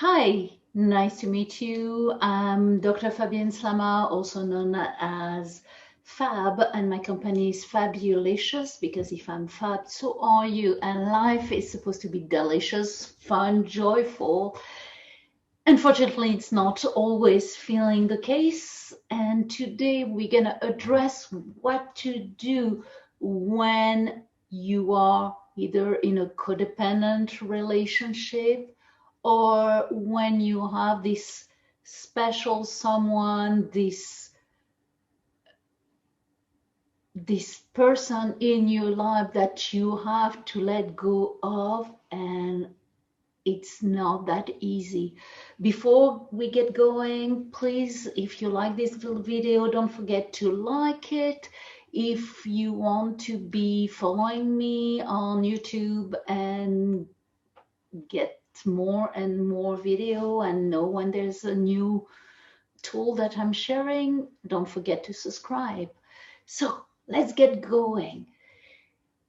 Hi, nice to meet you. I'm Dr. Fabienne Slama, also known as Fab, and my company is FabYOUlicious because if I'm fab, so are you. And life is supposed to be delicious, fun, joyful. Unfortunately, it's not always feeling the case. And today we're going to address what to do when you are either in a codependent relationship or when you have this special someone, this person in your life that you have to let go of, and it's not that easy. Before we get going, please, if you like this little video, don't forget to like it. If you want to be following me on YouTube and get more and more video and know when there's a new tool that I'm sharing, don't forget to subscribe. So let's get going.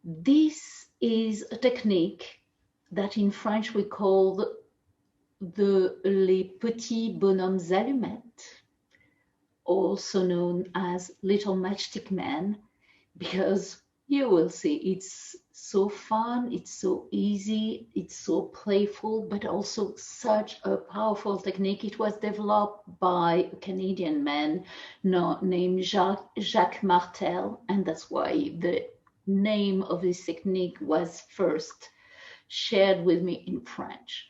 This is a technique that in French we call les petits bonhommes allumettes, also known as little matchstick men, because you will see it's so fun, it's so easy, it's so playful, but also such a powerful technique. It was developed by a Canadian man named Jacques Martel, and that's why the name of this technique was first shared with me in French.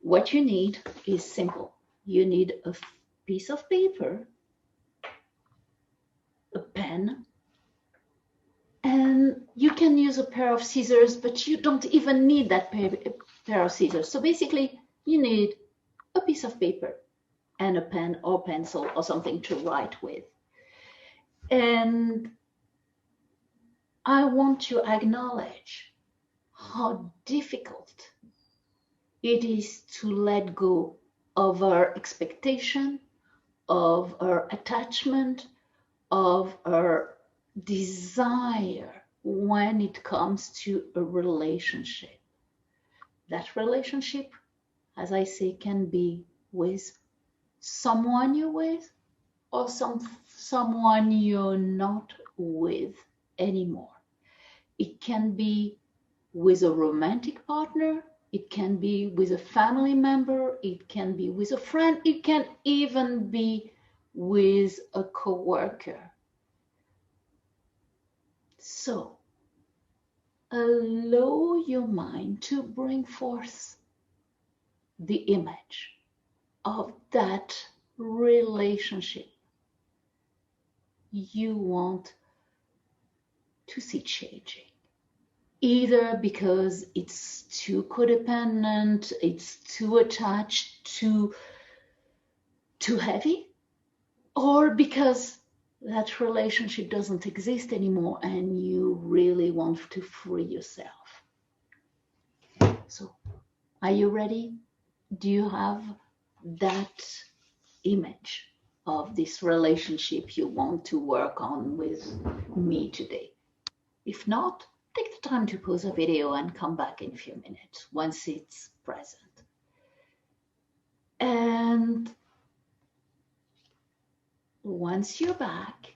What you need is simple. You need a piece of paper, a pen, and you can use a pair of scissors, but you don't even need that pair of scissors. So basically, you need a piece of paper and a pen or pencil or something to write with. And I want to acknowledge how difficult it is to let go of our expectation, of our attachment, of our desire when it comes to a relationship. That relationship, as I say, can be with someone you're with or someone you're not with anymore. It can be with a romantic partner, it can be with a family member, it can be with a friend, it can even be with a coworker. So, allow your mind to bring forth the image of that relationship you want to see changing. Either because it's too codependent, it's too attached, too heavy, or because that relationship doesn't exist anymore and you really want to free yourself. So, are you ready? Do you have that image of this relationship you want to work on with me today? If not, take the time to pause the video and come back in a few minutes once it's present. And once you're back,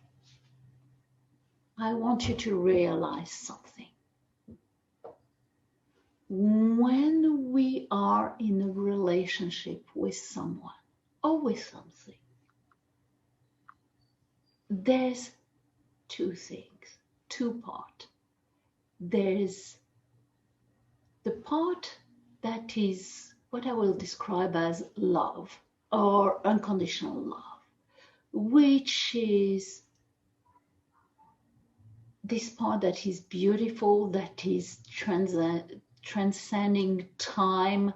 I want you to realize something. When we are in a relationship with someone or with something, there's two things, two parts. There's the part that is what I will describe as love or unconditional love, which is this part that is beautiful, that is transcending time,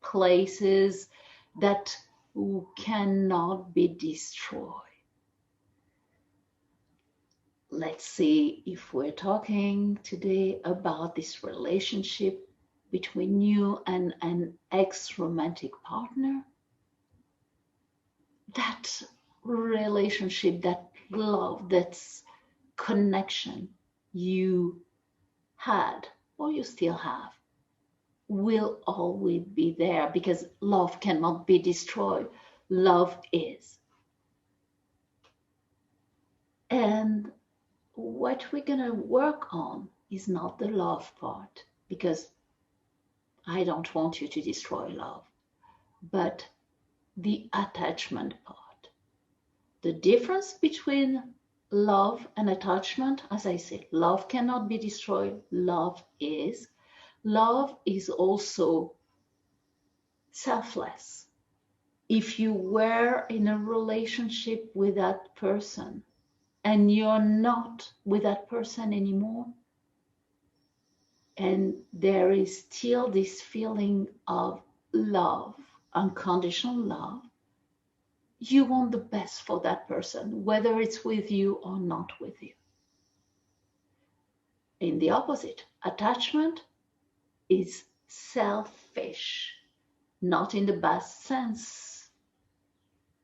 places, that cannot be destroyed. Let's see if we're talking today about this relationship between you and an ex-romantic partner. That relationship, that love, that's connection you had or you still have will always be there because love cannot be destroyed. Love is. And what we're going to work on is not the love part, because I don't want you to destroy love, but the attachment part. The difference between love and attachment, as I said, love cannot be destroyed. Love is. Love is also selfless. If you were in a relationship with that person and you're not with that person anymore, and there is still this feeling of love, unconditional love, you want the best for that person, whether it's with you or not with you. In the opposite, attachment is selfish, not in the bad sense,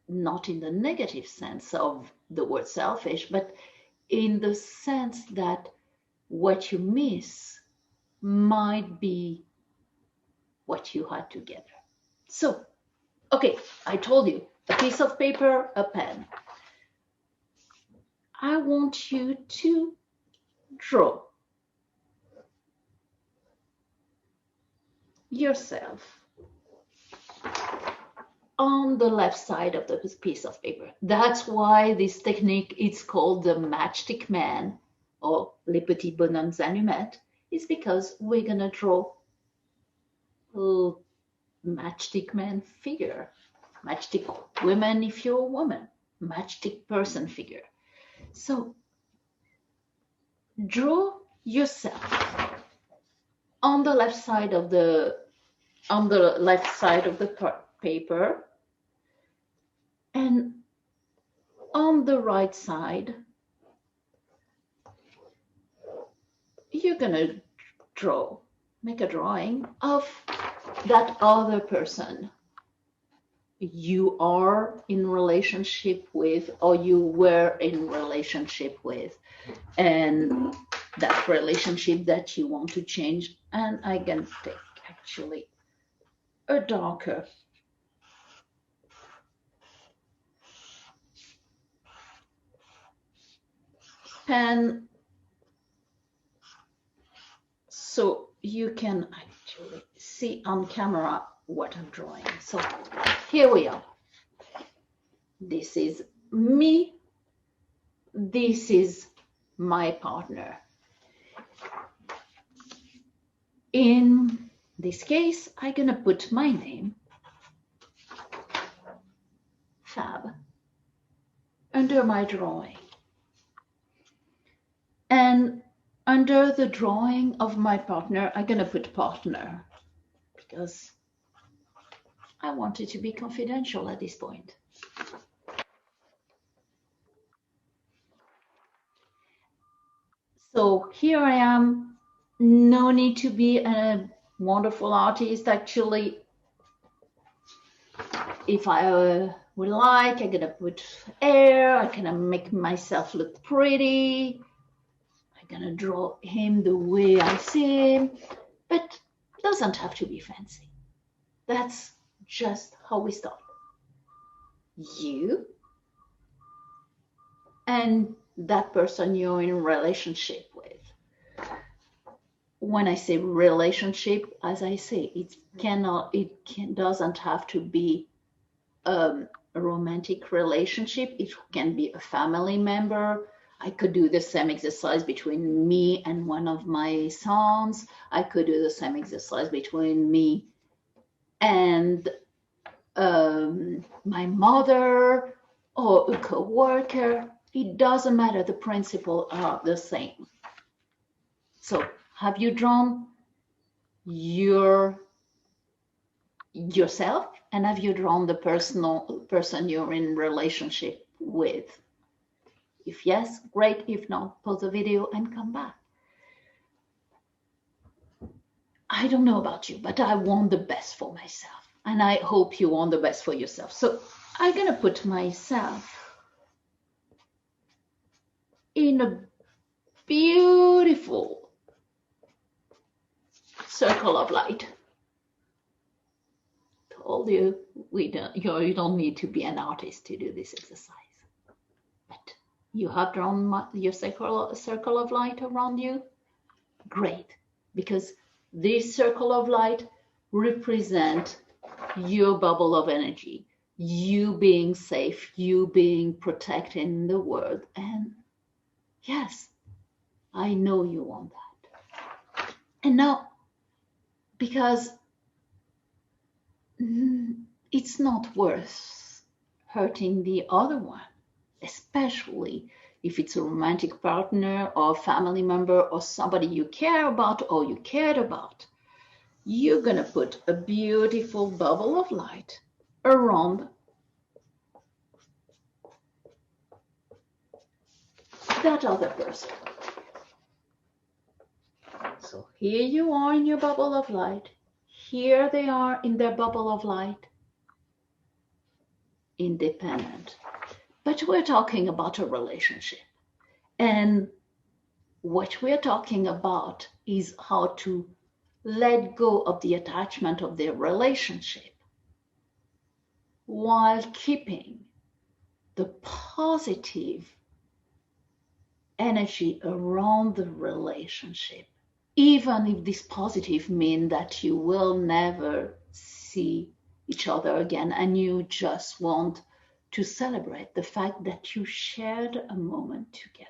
not in the negative sense of the word selfish, but in the sense that what you miss might be what you had together. So, okay, I told you, a piece of paper, a pen. I want you to draw yourself on the left side of the piece of paper. That's why this technique is called the matchstick man, or les petits bonhommes allumettes, is because we're gonna draw a matchstick man figure, matchstick woman if you're a woman, matchstick person figure. So draw yourself on the left side of the paper, and on the right side you're gonna make a drawing of that other person you are in relationship with, or you were in relationship with, and that relationship that you want to change. And I can take actually a darker pen so you can actually see on camera what I'm drawing. So here we are. This is me. This is my partner. In this case, I'm gonna put my name, Fab, under my drawing. And under the drawing of my partner, I'm gonna put partner, because I want it to be confidential at this point. So here I am. No need to be a wonderful artist. Actually, if I would like, I'm gonna put air. I'm gonna make myself look pretty. I'm gonna draw him the way I see him, but it doesn't have to be fancy. That's just how we start. You and that person you're in a relationship with. When I say relationship, as I say, doesn't have to be a romantic relationship. It can be a family member. I could do the same exercise between me and one of my sons. I could do the same exercise between me and my mother or a coworker. It doesn't matter. The principles are the same. So have you drawn yourself, and have you drawn the person you're in relationship with? If yes, great. If not, pause the video and come back. I don't know about you, but I want the best for myself, and I hope you want the best for yourself. So I'm gonna put myself in a beautiful circle of light. told you, you don't need to be an artist to do this exercise. But you have drawn your circle of light around you? Great, because this circle of light represents your bubble of energy, you being safe, you being protected in the world. And yes, I know you want that. And now, because it's not worth hurting the other one, especially if it's a romantic partner or family member or somebody you care about or you cared about. You're going to put a beautiful bubble of light around that other person. So here you are in your bubble of light. Here they are in their bubble of light. Independent. But we're talking about a relationship. And what we're talking about is how to let go of the attachment of their relationship while keeping the positive energy around the relationship, even if this positive means that you will never see each other again and you just want to celebrate the fact that you shared a moment together.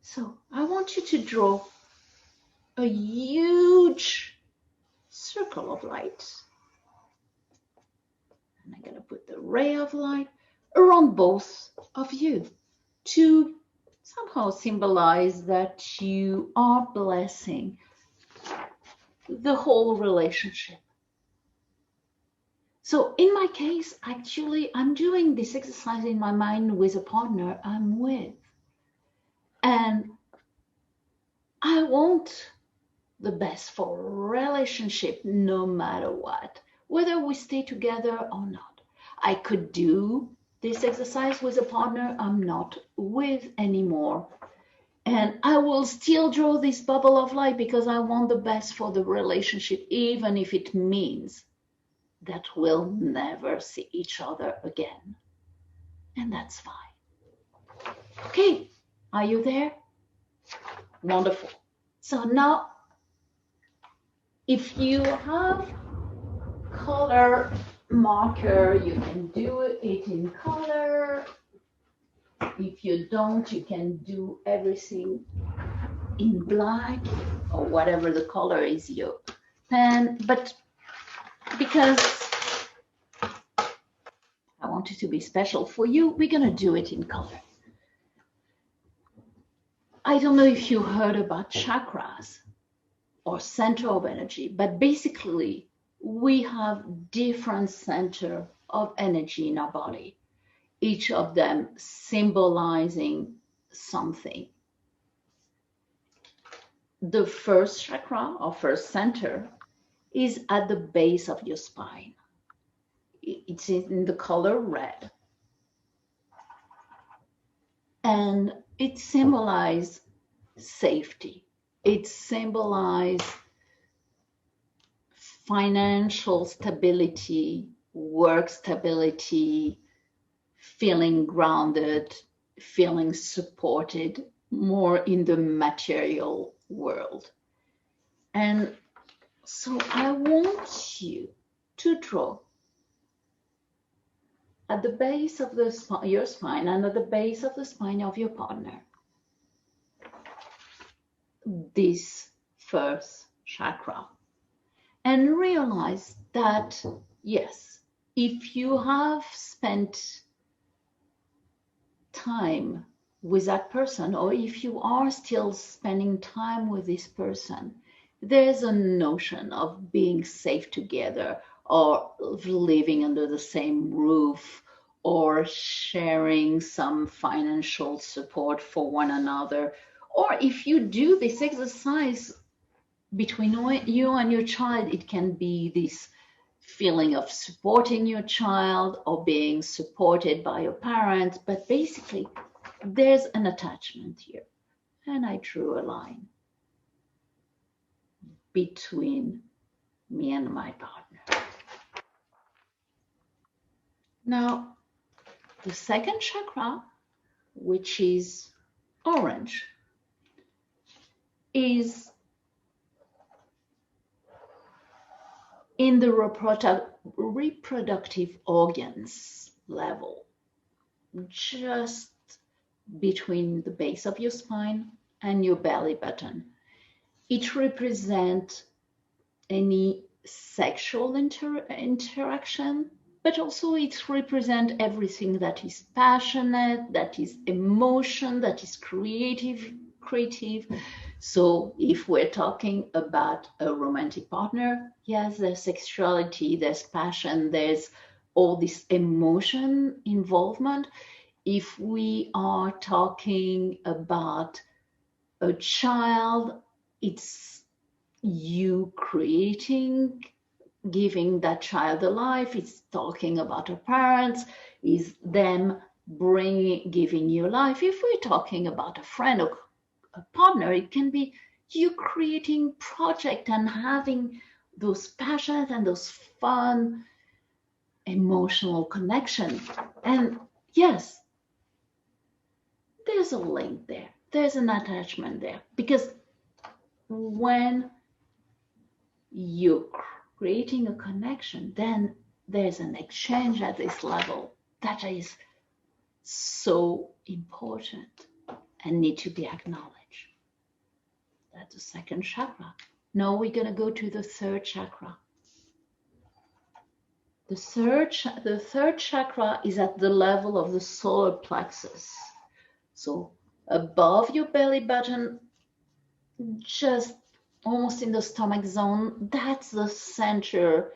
So I want you to draw a huge circle of light. And I'm going to put the ray of light around both of you to somehow symbolize that you are blessing the whole relationship. So in my case, actually, I'm doing this exercise in my mind with a partner I'm with. And I want the best for a relationship no matter what, whether we stay together or not. I could do this exercise with a partner I'm not with anymore. And I will still draw this bubble of light because I want the best for the relationship, even if it means that we'll never see each other again. And that's fine. Okay, are you there? Wonderful. So now, if you have color marker, you can do it in color. If you don't, you can do everything in black or whatever the color is your pen. But because I want it to be special for you, we're going to do it in color. I don't know if you heard about chakras or center of energy, but basically we have different center of energy in our body, each of them symbolizing something. The first chakra or first center is at the base of your spine. It's in the color red. And it symbolizes safety. It symbolizes financial stability, work stability, feeling grounded, feeling supported more in the material world. And so I want you to draw at the base of your spine and at the base of the spine of your partner this first chakra. And realize that, yes, if you have spent time with that person, or if you are still spending time with this person, there's a notion of being safe together, or of living under the same roof, or sharing some financial support for one another. Or if you do this exercise between you and your child, it can be this feeling of supporting your child or being supported by your parents. But basically, there's an attachment here. And I drew a line between me and my partner. Now, the second chakra, which is orange, is in the reproductive organs level, just between the base of your spine and your belly button. It represents any sexual interaction, but also it represents everything that is passionate, that is emotion, that is creative. So if we're talking about a romantic partner, yes, there's sexuality, there's passion, there's all this emotion involvement. If we are talking about a child, it's you creating, giving that child a life. It's talking about a parents, is them giving you life. If we're talking about a friend or a partner, it can be you creating project and having those passions and those fun emotional connection. And yes, there's a link there, there's an attachment there, because when you're creating a connection, then there's an exchange at this level that is so important and need to be acknowledged. That's the second chakra. Now we're going to go to the third chakra. The third chakra is at the level of the solar plexus. So above your belly button, just almost in the stomach zone, that's the center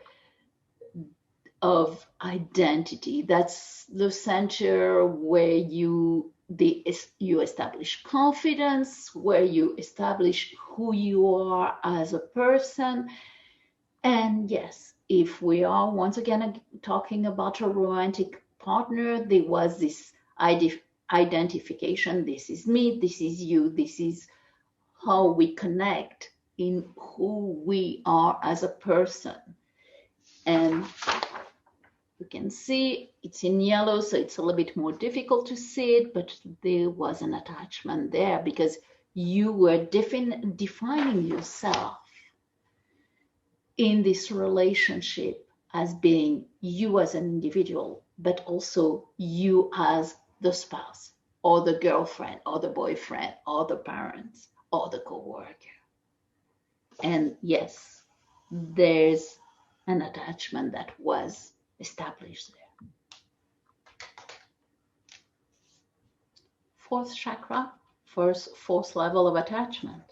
of identity. That's the center where you establish confidence, where you establish who you are as a person. And yes, if we are once again talking about a romantic partner, there was this identification. This is me, this is you, this is how we connect in who we are as a person. And you can see it's in yellow, so it's a little bit more difficult to see it, but there was an attachment there because you were defining yourself in this relationship as being you as an individual, but also you as the spouse or the girlfriend or the boyfriend or the parents or the coworker. And yes, there's an attachment that was established there. Fourth chakra, fourth level of attachment.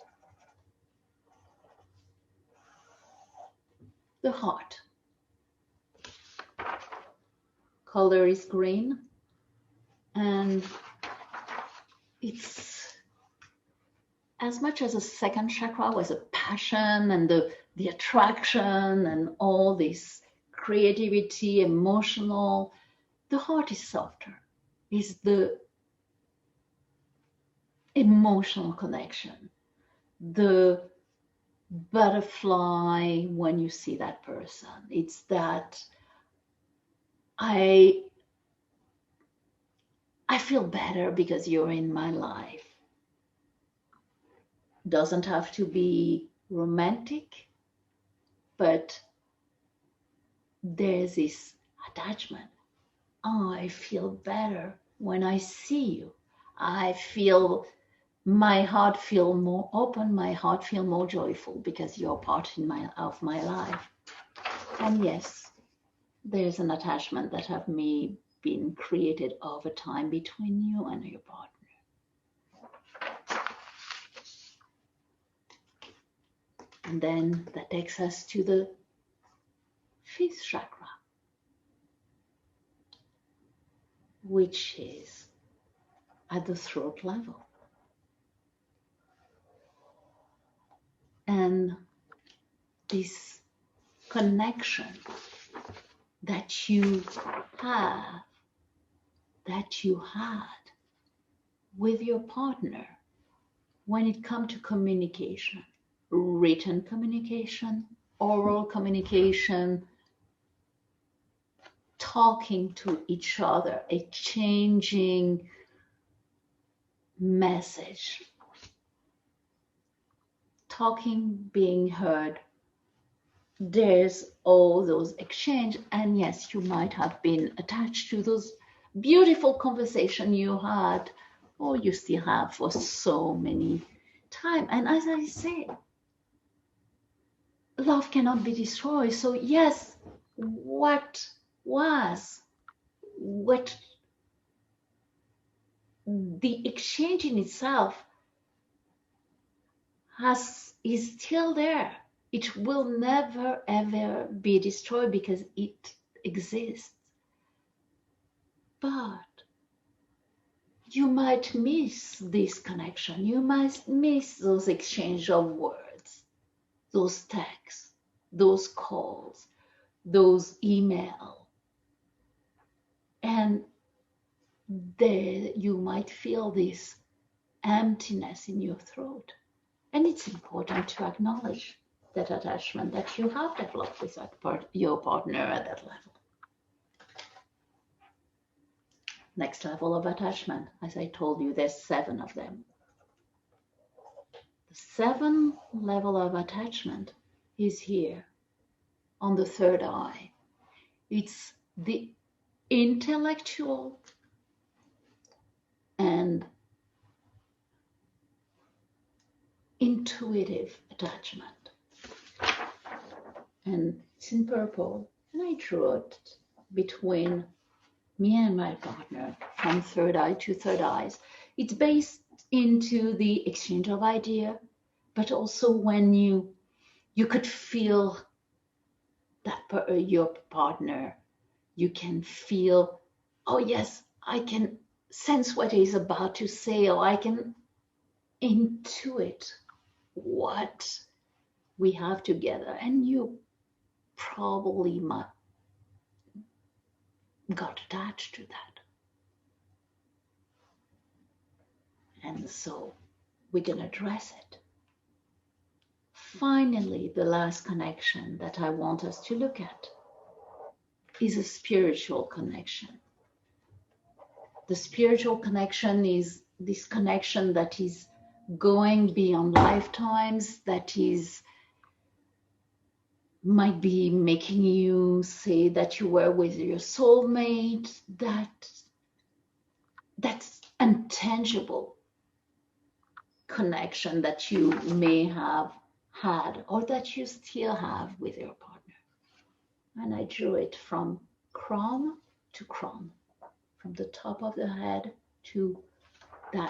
The heart. Color is green, and it's as much as the second chakra was a passion and the attraction and all this creativity, emotional, the heart is softer, is the emotional connection, the butterfly when you see that person. It's that I feel better because you're in my life. Doesn't have to be romantic, but there's this attachment. I feel better when I see you. I feel my heart feel more open, my heart feel more joyful because you're part of my life. And yes, there's an attachment that have been created over time between you and your partner. And then that takes us to the fifth chakra, which is at the throat level. And this connection that you have, that you had with your partner when it comes to communication, written communication, oral communication, talking to each other, exchanging message, talking, being heard. There's all those exchange, and yes, you might have been attached to those beautiful conversation you had, or you still have for so many time. And as I say, love cannot be destroyed. So yes, what the exchange in itself is still there. It will never ever be destroyed because it exists. But you might miss this connection. You might miss those exchange of words, those texts, those calls, those emails. And there you might feel this emptiness in your throat. And it's important to acknowledge that attachment that you have developed with your partner at that level. Next level of attachment, as I told you, there's 7 of them. The 7th level of attachment is here on the third eye. It's the intellectual and intuitive attachment. And it's in purple, and I drew it between me and my partner from third eye to third eyes. It's based into the exchange of idea, but also when you could feel that your partner, you can feel, oh yes, I can sense what he's about to say, or I can intuit what we have together. And you probably got attached to that. And so we're going to address it. Finally, the last connection that I want us to look at is a spiritual connection. The spiritual connection is this connection that is going beyond lifetimes, that might be making you say that you were with your soulmate, that's intangible connection that you may have had or that you still have with your partner. And I drew it from crown to crown, from the top of the head to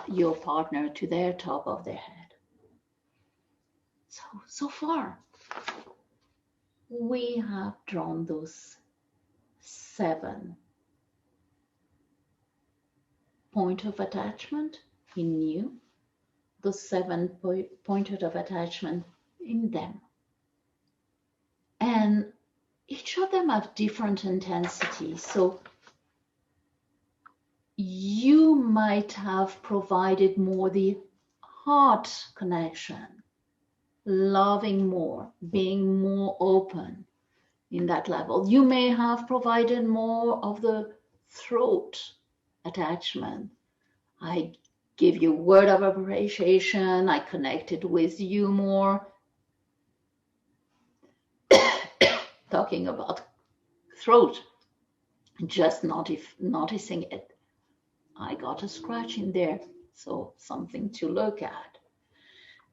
your partner, to their top of their head. So far, we have drawn those 7 points of attachment in you, those 7 points of attachment in them. And each of them have different intensity. So you might have provided more the heart connection, loving more, being more open in that level. You may have provided more of the throat attachment. I give you word of appreciation. I connected with you more. Talking about throat, just noticing it. I got a scratch in there, so something to look at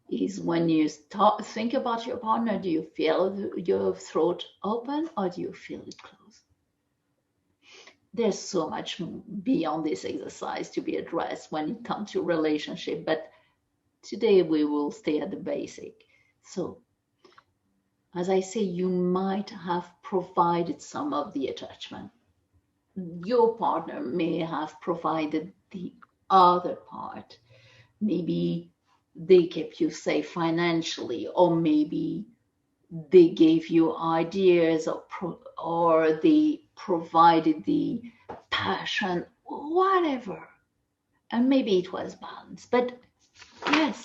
is when you think about your partner, do you feel your throat open or do you feel it closed? There's so much beyond this exercise to be addressed when it comes to relationship, but today we will stay at the basic. So, as I say, you might have provided some of the attachment. Your partner may have provided the other part. Maybe they kept you safe financially, or maybe they gave you ideas, or they provided the passion, whatever. And maybe it was balanced. But yes,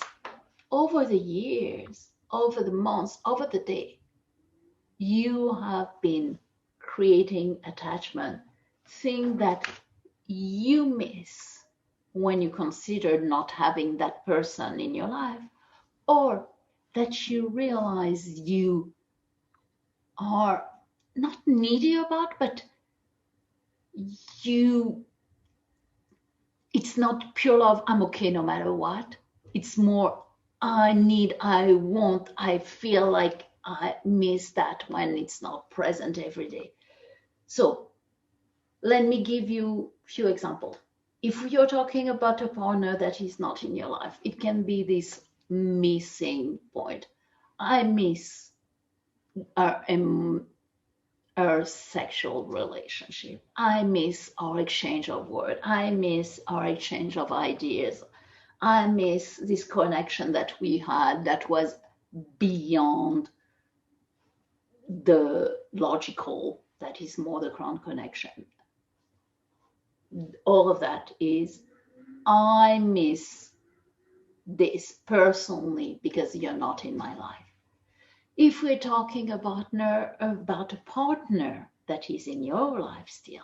over the years, over the months, over the day, you have been creating attachment thing that you miss when you consider not having that person in your life, or that you realize you are not needy about, but you, it's not pure love, I'm okay no matter what. It's more, I need, I want, I feel like I miss that when it's not present every day. So let me give you a few examples. If you're talking about a partner that is not in your life, it can be this missing point. I miss our sexual relationship. I miss our exchange of words. I miss our exchange of ideas. I miss this connection that we had that was beyond the logical, that is more the ground connection. All of that is, I miss this personally because you're not in my life. If we're talking about a partner that is in your life still,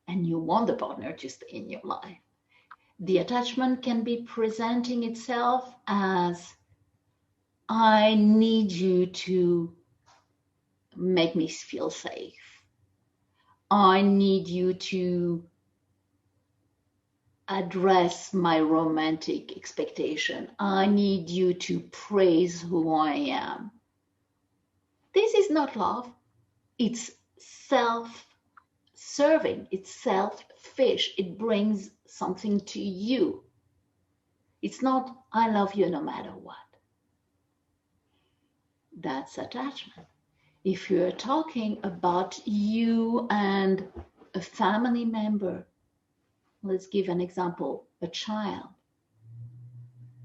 and you want the partner to stay in your life, the attachment can be presenting itself as, I need you to make me feel safe. I need you to address my romantic expectation. I need you to praise who I am. This is not love. It's self-serving. It's selfish. It brings something to you. It's not, I love you no matter what. That's attachment. If you're talking about you and a family member, let's give an example, a child.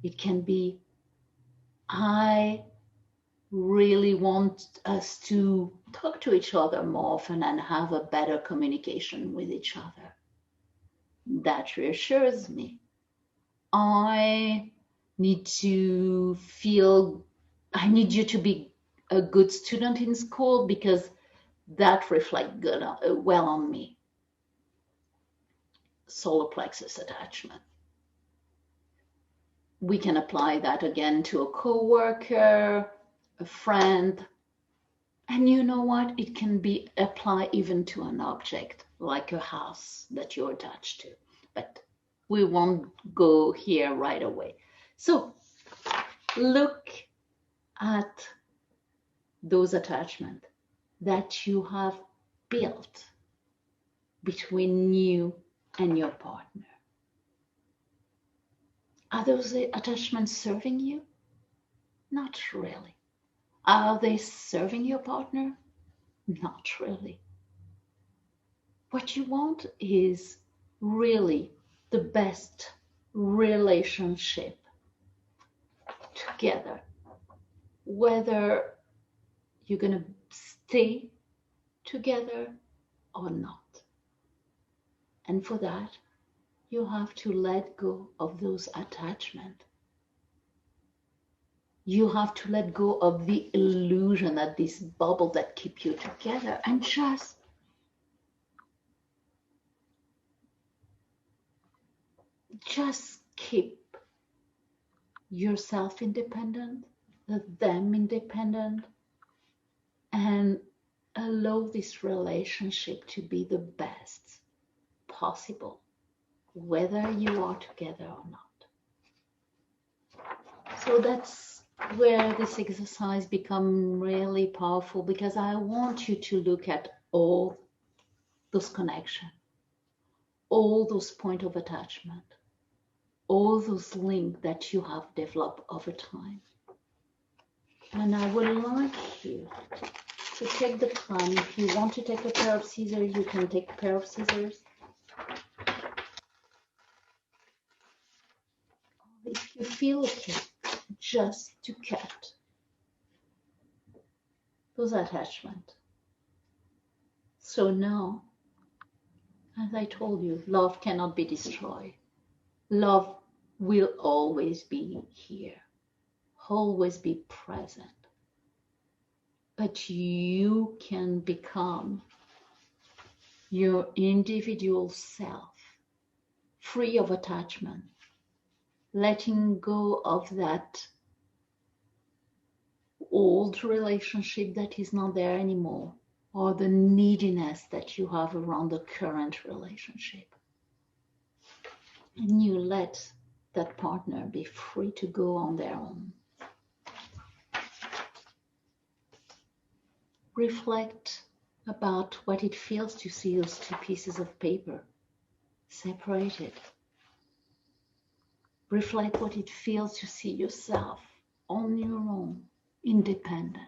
It can be, I really want us to talk to each other more often and have a better communication with each other. That reassures me. I need to feel, I need you to be a good student in school because that reflects good, well on me. Solar plexus attachment. We can apply that again to a coworker, a friend, and you know what? It can be applied even to an object like a house that you're attached to. But we won't go here right away. So look at those attachments that you have built between you and your partner. Are those attachments serving you? Not really. Are they serving your partner? Not really. What you want is really the best relationship together, whether you're going to stay together or not. And for that, you have to let go of those attachments. You have to let go of the illusion that this bubble that keep you together, and just keep yourself independent, them independent, and allow this relationship to be the best possible, whether you are together or not. So that's where this exercise becomes really powerful, because I want you to look at all those connections, all those points of attachment, all those links that you have developed over time. And I would like you to take the time. If you want to take a pair of scissors, you can take a pair of scissors. If you feel okay, just to cut those attachments. So now, as I told you, love cannot be destroyed. Love will always be here, always be present. But you can become your individual self, free of attachment, letting go of that old relationship that is not there anymore, or the neediness that you have around the current relationship. And you let that partner be free to go on their own. Reflect about what it feels to see those two pieces of paper separated. Reflect what it feels to see yourself on your own, independent.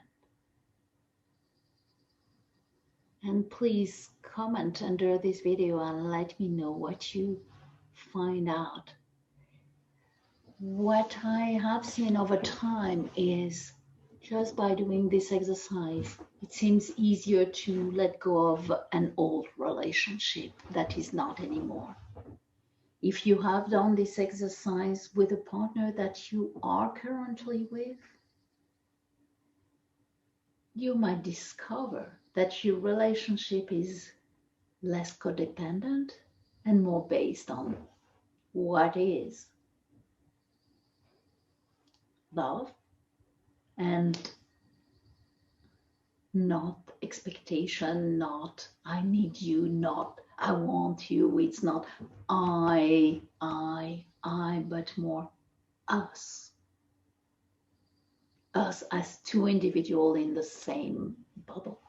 And please comment under this video and let me know what you find out. What I have seen over time is just by doing this exercise, it seems easier to let go of an old relationship that is not anymore. If you have done this exercise with a partner that you are currently with, you might discover that your relationship is less codependent and more based on what is love and not expectation, not I need you, not I want you. It's not I, but more us. Us as two individuals in the same bubble.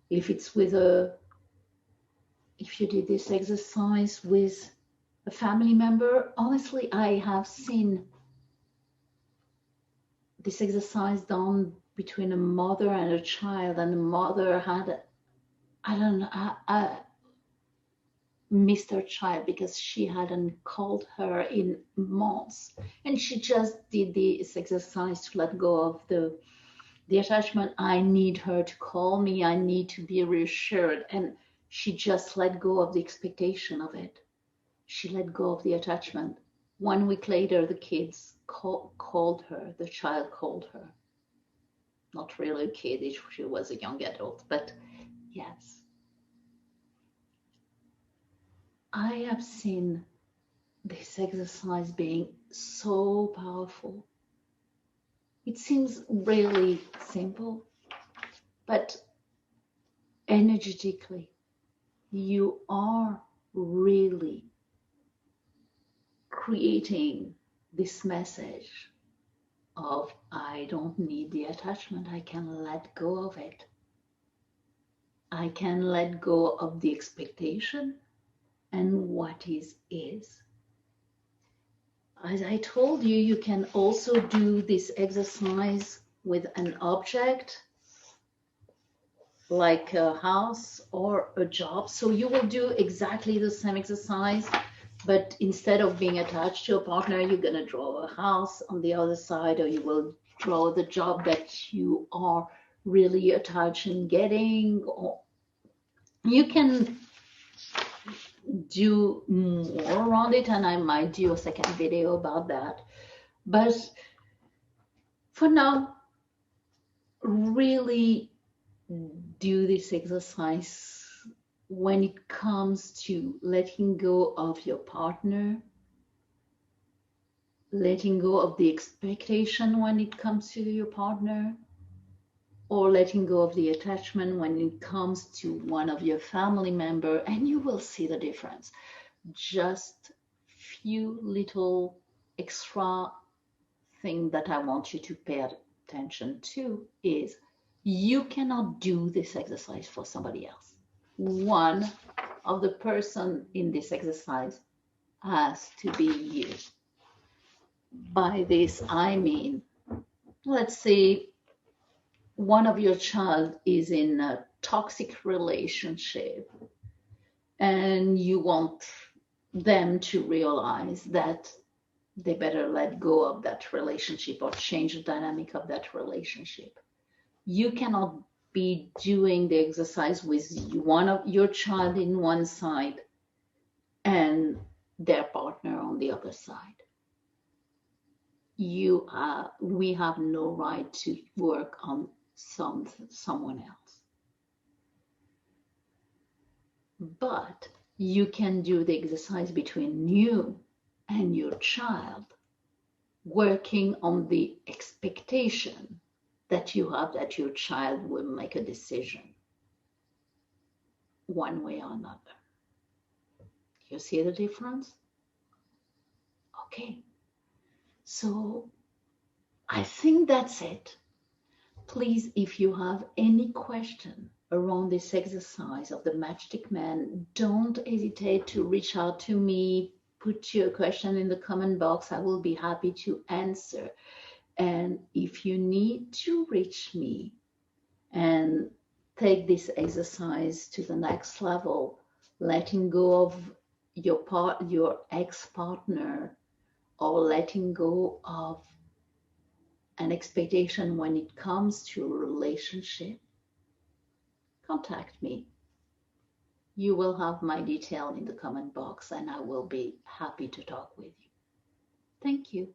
If you did this exercise with a family member, honestly, I have seen this exercise done between a mother and a child, and the mother had, missed her child because she hadn't called her in months, and she just did this exercise to let go of the attachment. I need her to call me, I need to be reassured, and she just let go of the expectation of it. She let go of the attachment. 1 week later, the kids called her, the child called her. Not really a kid, she was a young adult, but yes. I have seen this exercise being so powerful. It seems really simple, but energetically, you are really creating this message of I don't need the attachment, I can let go of it. I can let go of the expectation, and what is. As I told you, you can also do this exercise with an object like a house or a job. So you will do exactly the same exercise, but instead of being attached to a partner, you're going to draw a house on the other side, or you will draw the job that you are really attached in getting. Or you can do more around it, and I might do a second video about that. But for now, really do this exercise when it comes to letting go of your partner, letting go of the expectation when it comes to your partner, or letting go of the attachment when it comes to one of your family members, and you will see the difference. Just few little extra thing that I want you to pay attention to is you cannot do this exercise for somebody else. One of the person in this exercise has to be you. By this, I mean, let's say one of your child is in a toxic relationship and you want them to realize that they better let go of that relationship or change the dynamic of that relationship. You cannot be doing the exercise with one of your child in one side and their partner on the other side. We have no right to work on someone else. But you can do the exercise between you and your child, working on the expectation that you have that your child will make a decision one way or another. You see the difference? Okay. So I think that's it. Please, if you have any question around this exercise of the matchstick man, don't hesitate to reach out to me. Put your question in the comment box. I will be happy to answer. And if you need to reach me and take this exercise to the next level, letting go of your ex-partner, or letting go of an expectation when it comes to a relationship, contact me. You will have my detail in the comment box and I will be happy to talk with you. Thank you.